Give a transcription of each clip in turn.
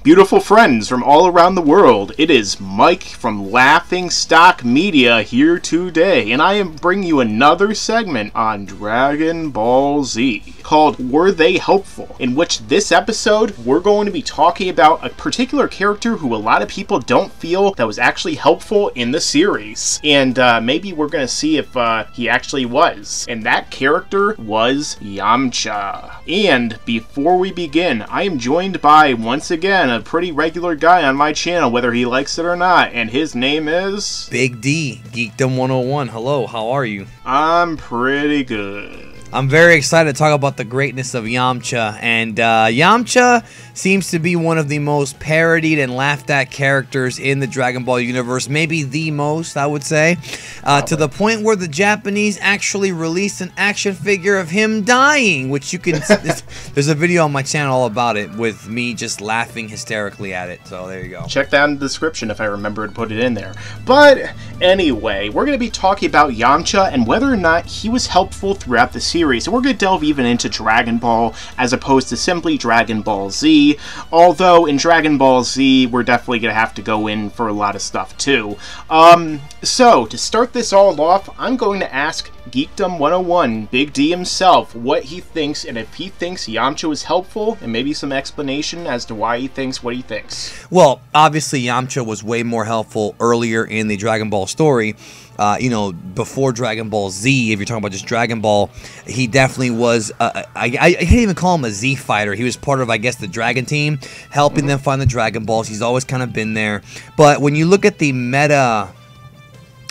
beautiful friends from all around the world. It is Mike from Laughing Stock Media here today, and I am bringing you another segment on Dragon Ball Z called Were They Helpful?, in which this episode we're going to be talking about a particular character who a lot of people don't feel that was actually helpful in the series, and maybe we're going to see if he actually was, and that character was Yamcha. And before we begin, I am joined by, once again, a pretty regular guy on my channel, whether he likes it or not, and his name is... Big D, Geekdom 101. Hello, how are you? I'm pretty good. I'm very excited to talk about the greatness of Yamcha, and Yamcha seems to be one of the most parodied and laughed at characters in the Dragon Ball universe, maybe the most, I would say, to the point where the Japanese actually released an action figure of him dying, which you can, there's a video on my channel all about it with me just laughing hysterically at it, so there you go. Check that in the description if I remember to put it in there. But anyway, we're going to be talking about Yamcha and whether or not he was helpful throughout the series, and we're going to delve even into Dragon Ball as opposed to simply Dragon Ball Z, although in Dragon Ball Z we're definitely going to have to go in for a lot of stuff too. So to start this all off, I'm going to ask Geekdom 101, Big D himself, what he thinks, and if he thinks Yamcha was helpful, and maybe some explanation as to why he thinks what he thinks. Well, obviously Yamcha was way more helpful earlier in the Dragon Ball story. You know, before Dragon Ball Z, if you're talking about just Dragon Ball, he definitely was, I can't even call him a Z fighter. He was part of, I guess, the Dragon Team, helping them find the Dragon Balls. He's always kind of been there. But when you look at the meta,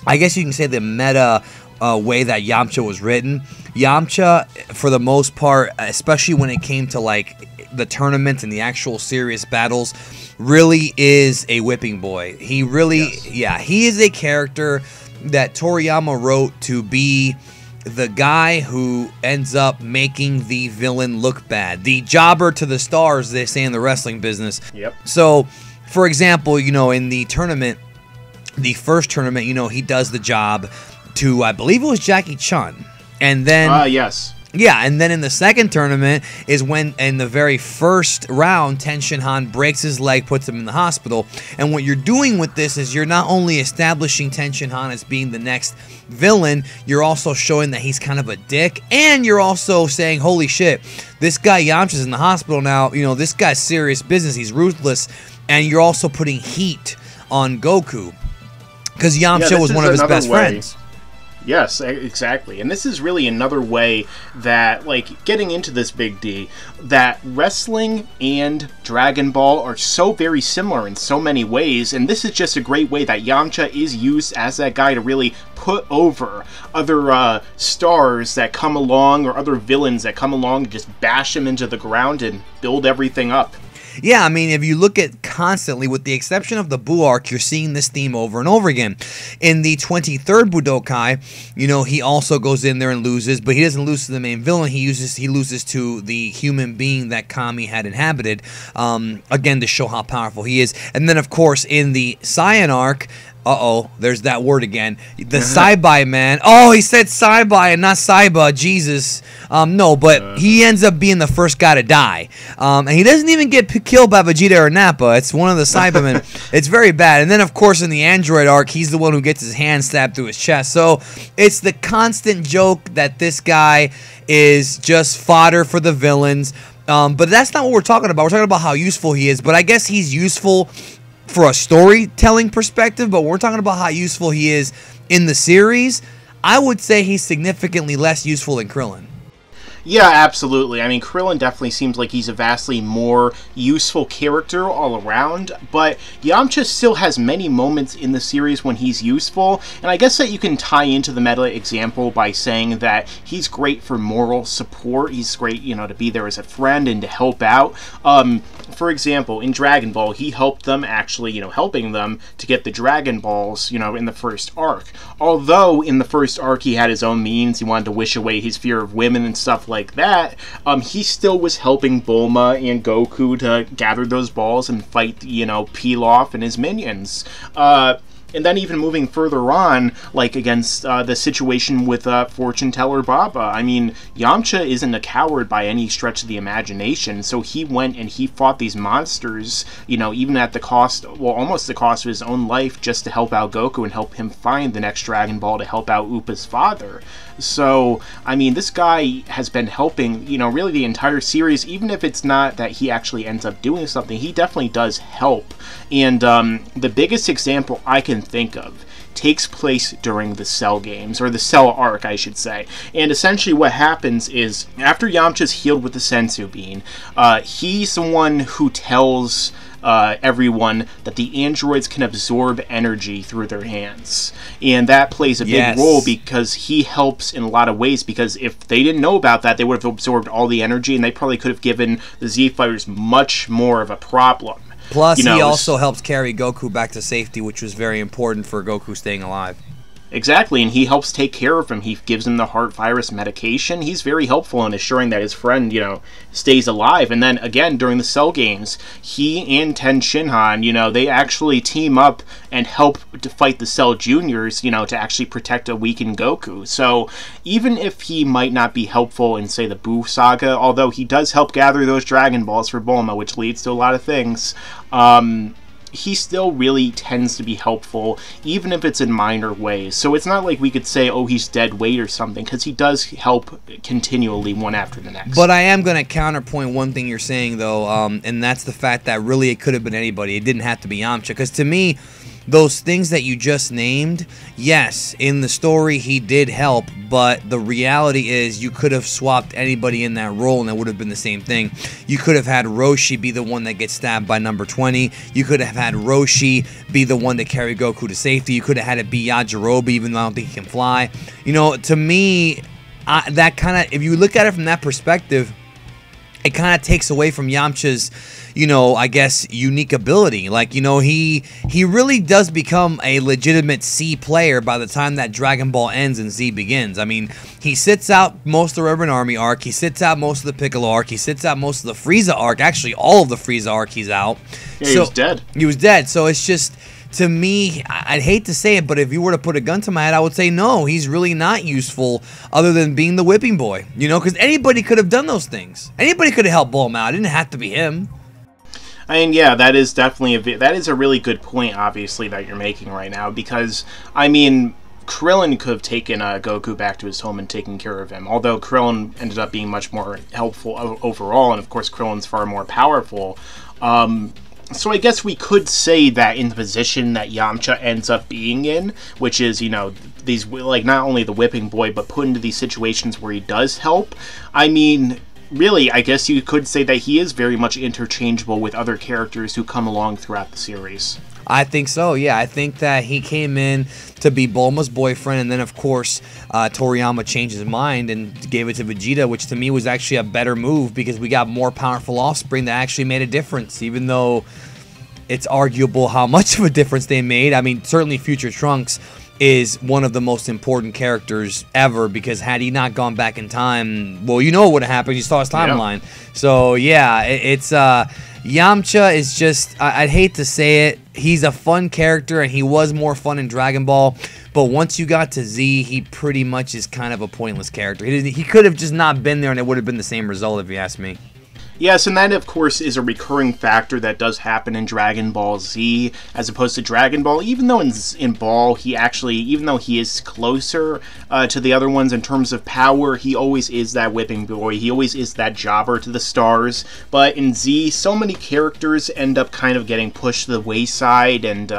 I guess you can say the meta way that Yamcha was written, Yamcha, for the most part, especially when it came to, like, the tournaments and the actual serious battles, really is a whipping boy. He really, yes. Yeah, he is a character that Toriyama wrote to be the guy who ends up making the villain look bad. The jobber to the stars, they say in the wrestling business. Yep. So, for example, you know, in the tournament, the first tournament, you know, he does the job to, I believe it was Jackie Chun. And then... yes. Yeah, and then in the second tournament is when, in the very first round, Ten Shin Han breaks his leg, puts him in the hospital. And what you're doing with this is you're not only establishing Ten Shin Han as being the next villain, you're also showing that he's kind of a dick, and you're also saying, holy shit, this guy Yamcha's in the hospital now, you know, this guy's serious business, he's ruthless, and you're also putting heat on Goku, because Yamcha was one of his best friends. Yes, exactly. And this is really another way that, like, getting into this, Big D, that wrestling and Dragon Ball are so very similar in so many ways, and this is just a great way that Yamcha is used as that guy to really put over other stars that come along, or other villains that come along and just bash him into the ground and build everything up. Yeah, I mean, if you look at constantly, with the exception of the Buu arc, you're seeing this theme over and over again. In the 23rd Budokai, you know, he also goes in there and loses, but he doesn't lose to the main villain. He loses to the human being that Kami had inhabited, again, to show how powerful he is. And then, of course, in the Saiyan arc, there's that word again. The Saibai man. Oh, he said Saibai and not Saiba. Jesus. No, but he ends up being the first guy to die. And he doesn't even get killed by Vegeta or Nappa. It's one of the Saibamen. It's very bad. And then, of course, in the Android arc, he's the one who gets his hand stabbed through his chest. So it's the constant joke that this guy is just fodder for the villains. But that's not what we're talking about. We're talking about how useful he is. But I guess he's useful for a storytelling perspective, but we're talking about how useful he is in the series. I would say he's significantly less useful than Krillin. Yeah, absolutely. I mean, Krillin definitely seems like he's a vastly more useful character all around, but Yamcha still has many moments in the series when he's useful, and I guess that you can tie into the meta example by saying that he's great for moral support. He's great, you know, to be there as a friend and to help out. For example, in Dragon Ball, he helped them actually, you know, helping them to get the Dragon Balls, you know, in the first arc. Although in the first arc he had his own means, he wanted to wish away his fear of women and stuff like that, he still was helping Bulma and Goku to gather those balls and fight, you know, Pilaf and his minions. And then even moving further on, like against the situation with Fortune Teller Baba, I mean, Yamcha isn't a coward by any stretch of the imagination, so he went and he fought these monsters, you know, even at the cost, well, almost the cost of his own life, just to help out Goku and help him find the next Dragon Ball to help out Appa's father. So, I mean, this guy has been helping, you know, really the entire series, even if it's not that he actually ends up doing something, he definitely does help. And the biggest example I can think of takes place during the Cell games, or the Cell arc, I should say. And essentially what happens is, after Yamcha's healed with the Senzu Bean, he's the one who tells everyone that the androids can absorb energy through their hands. And that plays a big role because he helps in a lot of ways, because if they didn't know about that, they would have absorbed all the energy, and they probably could have given the Z-Fighters much more of a problem. Plus, he also helps carry Goku back to safety, which was very important for Goku staying alive. Exactly, and he helps take care of him. He gives him the heart virus medication. He's very helpful in assuring that his friend, you know, stays alive. And then, again, during the Cell games, he and Ten Shinhan, you know, they actually team up and help to fight the Cell Juniors, you know, to actually protect a weakened Goku. So, even if he might not be helpful in, say, the Buu Saga, although he does help gather those Dragon Balls for Bulma, which leads to a lot of things, he still really tends to be helpful, even if it's in minor ways. So it's not like we could say, oh, he's dead weight or something, because he does help continually one after the next. But I am going to counterpoint one thing you're saying, though, and that's the fact that really it could have been anybody. It didn't have to be Yamcha, because to me, those things that you just named, yes, in the story he did help, but the reality is you could have swapped anybody in that role and it would have been the same thing. You could have had Roshi be the one that gets stabbed by number 20. You could have had Roshi be the one to carry Goku to safety. You could have had it be Yajirobe, even though I don't think he can fly. You know, to me, that kind of, if you look at it from that perspective, it kind of takes away from Yamcha's, you know, I guess, unique ability. Like, you know, he really does become a legitimate C player by the time that Dragon Ball ends and Z begins. I mean, he sits out most of the Urban Army arc. He sits out most of the Piccolo arc. He sits out most of the Frieza arc. Actually, all of the Frieza arc he's out. Yeah, he was dead. He was dead. So it's just, to me, I'd hate to say it, but if you were to put a gun to my head, I would say no, he's really not useful other than being the whipping boy. You know, because anybody could have done those things. Anybody could have helped Bulma out. It didn't have to be him. I mean, yeah, that is definitely that is a really good point, obviously, that you're making right now, because, I mean, Krillin could have taken Goku back to his home and taken care of him, although Krillin ended up being much more helpful overall, and of course Krillin's far more powerful. So I guess we could say that in the position that Yamcha ends up being in, which is, you know, these, like, not only the whipping boy, but put into these situations where he does help, I mean, really, I guess you could say that he is very much interchangeable with other characters who come along throughout the series. I think so, yeah. I think that he came in to be Bulma's boyfriend, and then, of course, Toriyama changed his mind and gave it to Vegeta, which to me was actually a better move because we got more powerful offspring that actually made a difference, even though it's arguable how much of a difference they made. I mean, certainly Future Trunks is one of the most important characters ever, because had he not gone back in time, well, you know what would have happened. You saw his timeline. Yeah. So, yeah, it's Yamcha is just, I'd hate to say it, he's a fun character, and he was more fun in Dragon Ball, but once you got to Z, he pretty much is kind of a pointless character. He could have just not been there, and it would have been the same result, if you ask me. Yes, and that, of course, is a recurring factor that does happen in Dragon Ball Z, as opposed to Dragon Ball, even though in Ball, he actually, even though he is closer to the other ones in terms of power, he always is that whipping boy, he always is that jobber to the stars, but in Z, so many characters end up kind of getting pushed to the wayside, and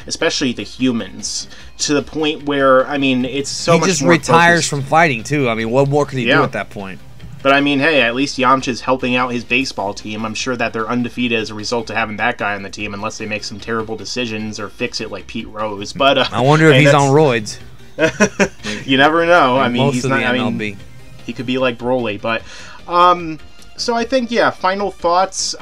especially the humans, to the point where, I mean, it's so much more He just retires from fighting, too. I mean, what more could he do at that point? But I mean, hey, at least Yamcha's helping out his baseball team. I'm sure that they're undefeated as a result of having that guy on the team, unless they make some terrible decisions or fix it like Pete Rose. But I wonder if he's on roids. You never know. I mean, he's not. I mean, he could be like Broly. But so I think, yeah. Final thoughts,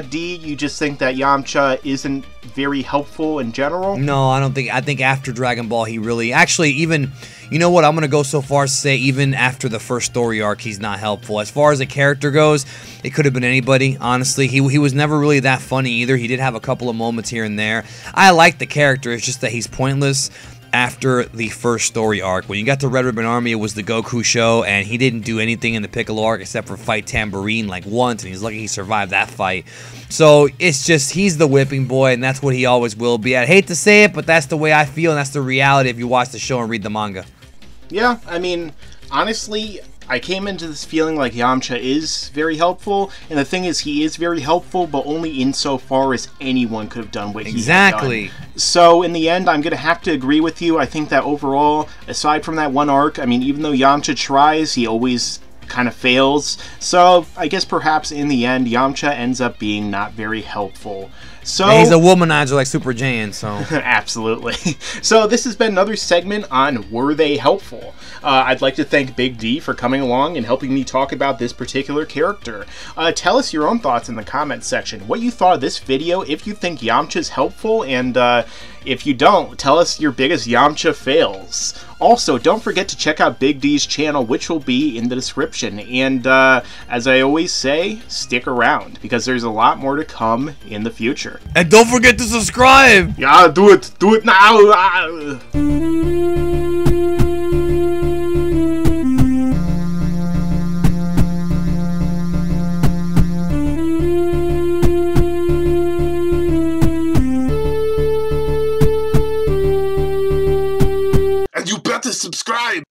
D. You just think that Yamcha isn't very helpful in general? No, I don't think. I think after Dragon Ball, he really, actually, even you know what? I'm going to go so far as to say even after the first story arc, he's not helpful. As far as a character goes, it could have been anybody, honestly. He was never really that funny either. He did have a couple of moments here and there. I like the character. It's just that he's pointless after the first story arc. When you got to Red Ribbon Army, it was the Goku show, and he didn't do anything in the Piccolo arc except for fight Tambourine like once, and he's lucky he survived that fight. So it's just, he's the whipping boy, and that's what he always will be. I'd hate to say it, but that's the way I feel, and that's the reality if you watch the show and read the manga. Yeah, I mean, honestly, I came into this feeling like Yamcha is very helpful, and the thing is, he is very helpful, but only insofar as anyone could have done what he had done. So, in the end, I'm going to have to agree with you. I think that overall, aside from that one arc, I mean, even though Yamcha tries, he always kind of fails. So, I guess perhaps in the end, Yamcha ends up being not very helpful. So and he's a womanizer like Super Jaiyan, so... Absolutely. So this has been another segment on Were They Helpful? I'd like to thank Big D for coming along and helping me talk about this particular character. Tell us your own thoughts in the comments section. What you thought of this video, if you think Yamcha's helpful, and if you don't, tell us your biggest Yamcha fails. Also, don't forget to check out Big D's channel, which will be in the description. And as I always say, stick around, because there's a lot more to come in the future. And don't forget to subscribe! Yeah, do it! Do it now! You better subscribe!